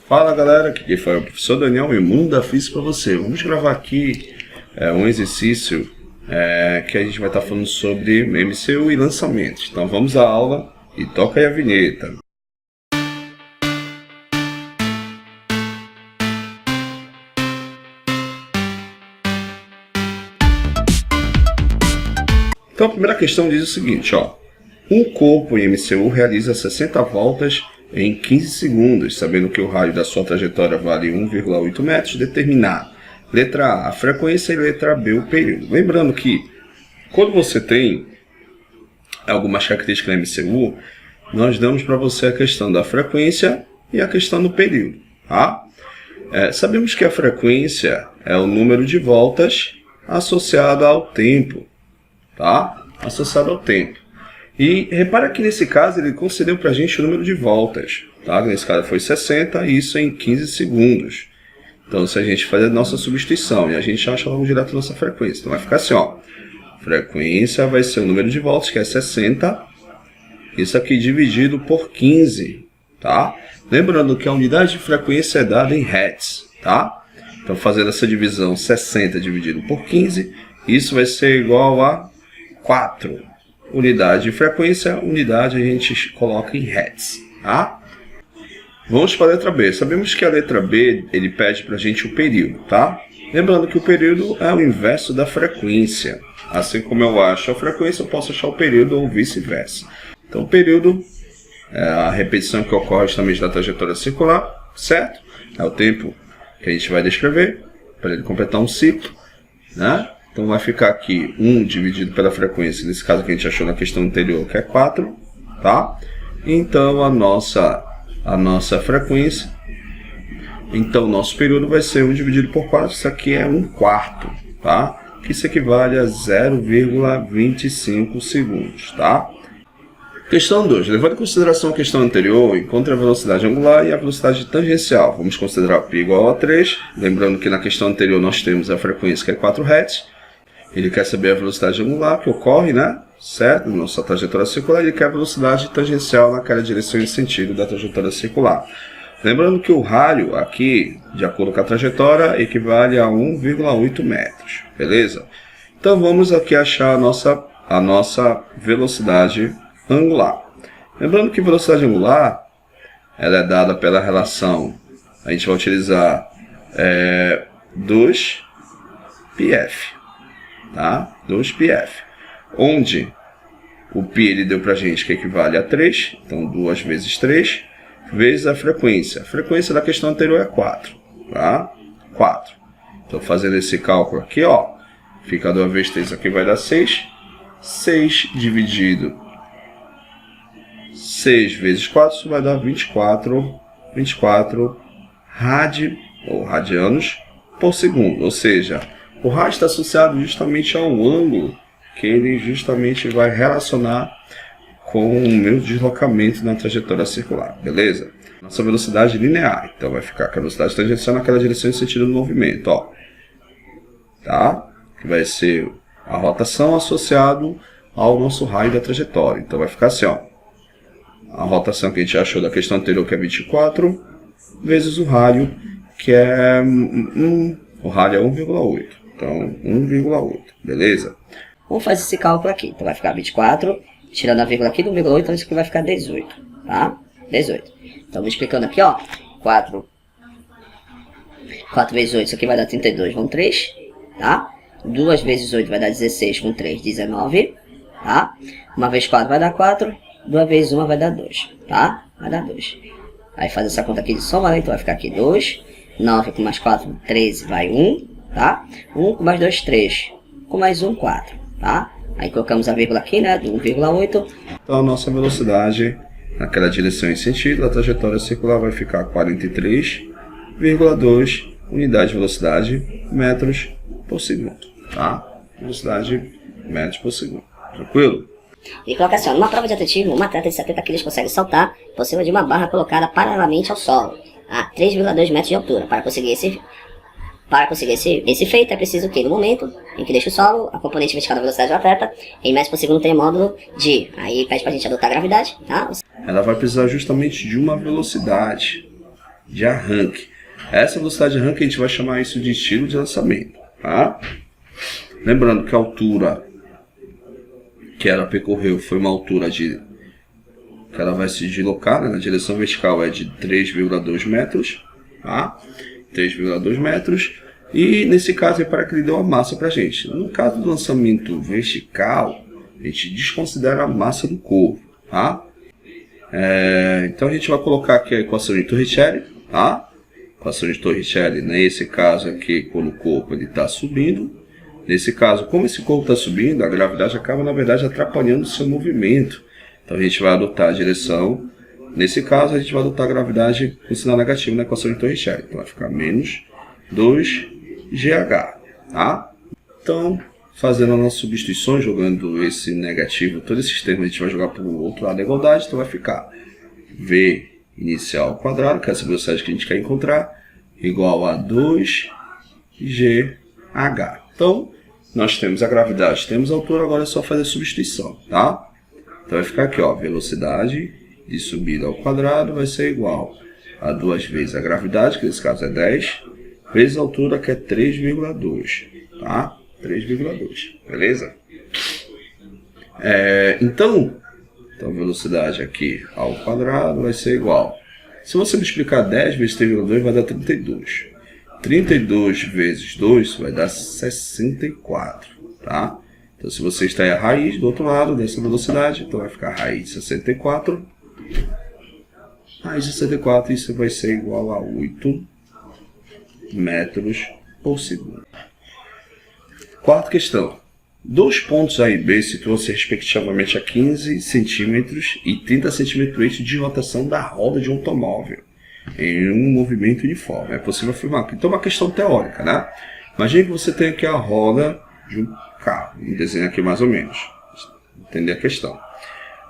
Fala galera, aqui foi o professor Daniel e Mundo da Física para você. Vamos gravar aqui um exercício que a gente vai estar falando sobre MCU e lançamentos. Então vamos à aula e toca aí a vinheta. Então a primeira questão diz o seguinte, um corpo em MCU realiza 60 voltas em 15 segundos, sabendo que o raio da sua trajetória vale 1,8 metros, determinar letra A, a frequência e letra B, o período. Lembrando que quando você tem algumas características na MCU, nós damos para você a questão da frequência e a questão do período. Tá? Sabemos que a frequência é o número de voltas associado ao tempo. Tá? Associado ao tempo. E repara que nesse caso ele concedeu para a gente o número de voltas. Tá? Nesse caso foi 60, isso em 15 segundos. Então se a gente fazer a nossa substituição e a gente acha logo direto a nossa frequência. Então vai ficar assim, frequência vai ser o número de voltas, que é 60. Isso aqui dividido por 15. Tá? Lembrando que a unidade de frequência é dada em hertz. Tá? Então fazendo essa divisão 60 dividido por 15, isso vai ser igual a 4. Unidade de frequência, unidade a gente coloca em hertz. Tá? Vamos para a letra B. Sabemos que a letra B ele pede para a gente o período. Tá? Lembrando que o período é o inverso da frequência. Assim como eu acho a frequência, eu posso achar o período ou vice-versa. Então o período é a repetição que ocorre justamente da trajetória circular, certo? É o tempo que a gente vai descrever para ele completar um ciclo, né? Então vai ficar aqui 1 dividido pela frequência, nesse caso que a gente achou na questão anterior, que é 4, tá? Então a nossa frequência, então o nosso período vai ser 1 dividido por 4, isso aqui é 1/4, tá? Que isso equivale a 0,25 segundos, tá? Questão 2. Levando em consideração a questão anterior, encontre a velocidade angular e a velocidade tangencial. Vamos considerar π igual a 3, lembrando que na questão anterior nós temos a frequência que é 4 Hz. Ele quer saber a velocidade angular que ocorre, né? Certo? Na nossa trajetória circular. Ele quer a velocidade tangencial naquela direção e sentido da trajetória circular. Lembrando que o raio aqui, de acordo com a trajetória, equivale a 1,8 metros. Beleza? Então vamos aqui achar a nossa velocidade angular. Lembrando que velocidade angular ela é dada pela relação, a gente vai utilizar 2πf. Tá? 2πf, onde o π ele deu para a gente que equivale a 3, então 2 vezes 3, vezes a frequência. A frequência da questão anterior é 4, tá? 4. Então fazendo esse cálculo aqui, fica 2 vezes 3, aqui vai dar 6. 6 dividido 6 vezes 4, isso vai dar 24 radianos por segundo, ou seja, o rádio está associado justamente ao ângulo que ele justamente vai relacionar com o meu deslocamento na trajetória circular, beleza? Nossa velocidade linear, então vai ficar com a velocidade tangencial naquela direção e sentido do movimento, tá? Que vai ser a rotação associado ao nosso raio da trajetória, então vai ficar assim, a rotação que a gente achou da questão anterior, que é 24, vezes o raio, que é o raio é 1,8. Então, 1,8, beleza? Vamos fazer esse cálculo aqui. Então vai ficar 24, tirando a vírgula aqui do 1,8, então isso aqui vai ficar 18, tá? 18. Então multiplicando aqui, 4 vezes 8, isso aqui vai dar 32 com 3, tá? 2 vezes 8 vai dar 16 com 3, 19, tá? 1 vezes 4 vai dar 4, 2 vezes 1 vai dar 2, tá? Vai dar 2. Aí faz essa conta aqui de soma, né? Então vai ficar aqui 2, 9 com mais 4, 13, vai 1, tá? 1 com mais 2, 3, com mais 1, 4, tá? Aí colocamos a vírgula aqui, né? Do 1,8. Então a nossa velocidade naquela direção e sentido da trajetória circular vai ficar 43,2 unidade de velocidade porsegundo, tá? Velocidade metros por segundo, tranquilo? E coloca assim, numa prova de atletismo, um atleta de 70 kg consegue saltar por cima de uma barra colocada paralelamente ao solo, a 3,2 metros de altura. Para conseguir esse feito, é preciso que, no momento em que deixa o solo, a componente vertical da velocidade do atleta, em metros por segundo, tem o módulo de... Aí pede pra gente adotar a gravidade, tá? Ela vai precisar justamente de uma velocidade, de arranque. Essa velocidade de arranque a gente vai chamar isso de estilo de lançamento, tá? Lembrando que a altura que ela percorreu foi uma altura que ela vai se deslocar, né, na direção vertical é de 3,2 metros, tá? 3,2 metros. E nesse caso é para que ele dê uma massa para a gente. No caso do lançamento vertical, a gente desconsidera a massa do corpo, tá? Então a gente vai colocar aqui a equação de Torricelli, tá? Equação de Torricelli, nesse caso aqui, quando o corpo está subindo. Nesse caso, como esse corpo está subindo, a gravidade acaba, na verdade, atrapalhando o seu movimento. Então a gente vai adotar a direção. Nesse caso, a gente vai adotar a gravidade com sinal negativo na equação de Torricelli. Então vai ficar menos 2GH, tá? Então, fazendo a nossa substituição, jogando esse negativo, todos esses termos a gente vai jogar para o outro lado da igualdade, então vai ficar V inicial ao quadrado, que é essa velocidade que a gente quer encontrar, igual a 2GH. Então, nós temos a gravidade, temos a altura, agora é só fazer a substituição, tá? Então vai ficar aqui, ó, velocidade de subida ao quadrado vai ser igual a 2 vezes a gravidade, que nesse caso é 10, vezes a altura, que é 3,2, tá? 3,2, beleza? Então, velocidade aqui ao quadrado vai ser igual. Se você multiplicar 10 vezes 3,2 vai dar 32. 32 vezes 2 vai dar 64, tá? Então se você está aí a raiz do outro lado dessa velocidade, então vai ficar raiz de 64. Raiz de 64, isso vai ser igual a 8 metros por segundo. Quarta questão. Dois pontos A e B situam-se respectivamente a 15 centímetros e 30 centímetros eixo de rotação da roda de um automóvel em um movimento uniforme. É possível afirmar que então é uma questão teórica, né? Imagine que você tem aqui a roda de um carro. Vou desenhar aqui mais ou menos. Entender a questão.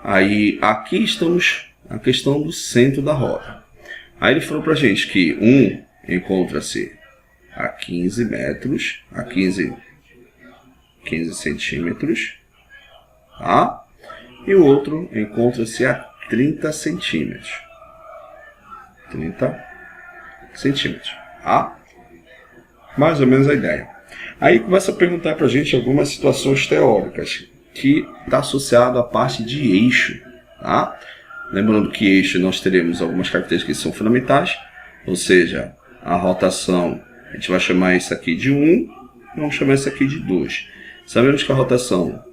Aí aqui estamos a questão do centro da roda. Aí ele falou pra gente que um encontra-se a 15 metros, a 15 centímetros, tá? E o outro encontra-se a 30 centímetros. 30 centímetros, tá? Mais ou menos a ideia. Aí começa a perguntar pra gente algumas situações teóricas que está associado à parte de eixo, tá? Lembrando que eixo nós teremos algumas características que são fundamentais, ou seja, a rotação, a gente vai chamar isso aqui de 1, e vamos chamar isso aqui de 2. Sabemos que a rotação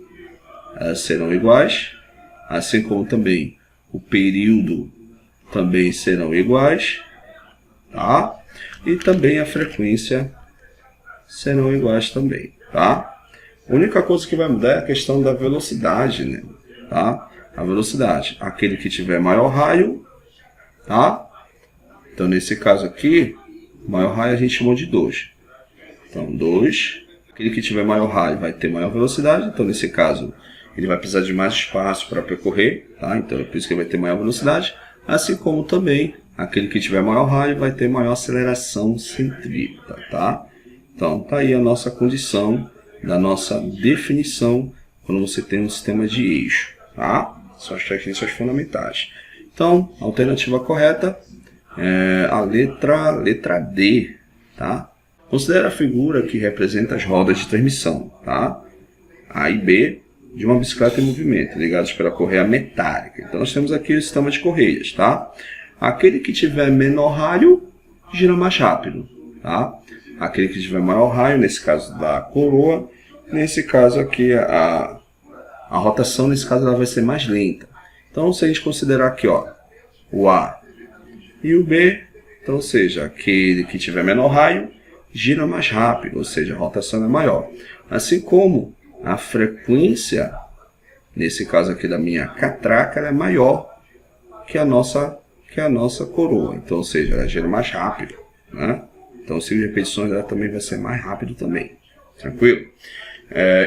serão iguais, assim como também o período também serão iguais, tá? E também a frequência serão iguais também, tá? A única coisa que vai mudar é a questão da velocidade, né? Tá? A velocidade, aquele que tiver maior raio, tá? Então nesse caso aqui, maior raio a gente chamou de 2. Então 2, aquele que tiver maior raio vai ter maior velocidade, então nesse caso ele vai precisar de mais espaço para percorrer, tá? Então é por isso que ele vai ter maior velocidade, assim como também aquele que tiver maior raio vai ter maior aceleração centrípeta, tá? Então tá aí a nossa condição da nossa definição quando você tem um sistema de eixo, tá? São as definições fundamentais. Então, a alternativa correta é a letra D, tá? Considere a figura que representa as rodas de transmissão, tá? A e B de uma bicicleta em movimento, ligadas pela correia metálica. Então, nós temos aqui o sistema de correias, tá? Aquele que tiver menor raio, gira mais rápido, tá? Aquele que tiver maior raio, nesse caso da coroa, nesse caso aqui a rotação, nesse caso, ela vai ser mais lenta. Então, se a gente considerar aqui, ó, o A e o B, então, ou seja, aquele que tiver menor raio, gira mais rápido, ou seja, a rotação é maior. Assim como a frequência, nesse caso aqui da minha catraca, ela é maior que a nossa coroa. Então, ou seja, ela gira mais rápido, né? Então, o ciclo de repetições dela também vai ser mais rápido também. Tranquilo?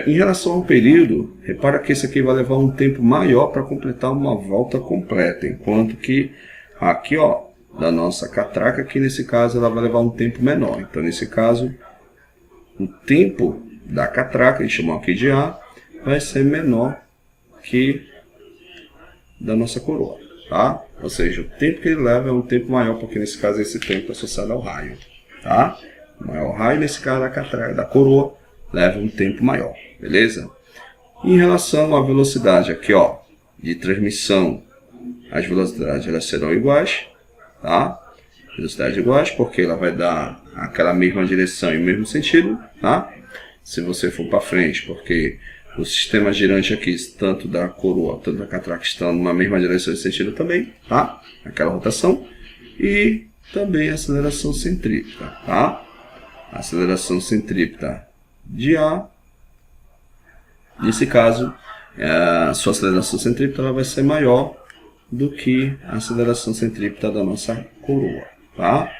Em relação ao período, repara que esse aqui vai levar um tempo maior para completar uma volta completa, enquanto que aqui, ó, da nossa catraca, aqui nesse caso ela vai levar um tempo menor. Então, nesse caso, o tempo da catraca, a gente chamou aqui de A, vai ser menor que da nossa coroa. tá? Ou seja, o tempo que ele leva é um tempo maior, porque nesse caso esse tempo é associado ao raio, tá? O maior raio, nesse caso da coroa, leva um tempo maior, beleza? Em relação à velocidade aqui, ó, de transmissão, as velocidades elas serão iguais, tá? Velocidades iguais, porque ela vai dar aquela mesma direção e o mesmo sentido, tá? Se você for para frente, porque o sistema girante aqui, tanto da coroa, tanto da catraca, estão numa mesma direção e sentido também, tá? Aquela rotação. E também a aceleração centrípeta, tá? A aceleração centrípeta de A, nesse caso, a sua aceleração centrípeta ela vai ser maior do que a aceleração centrípeta da nossa coroa, tá?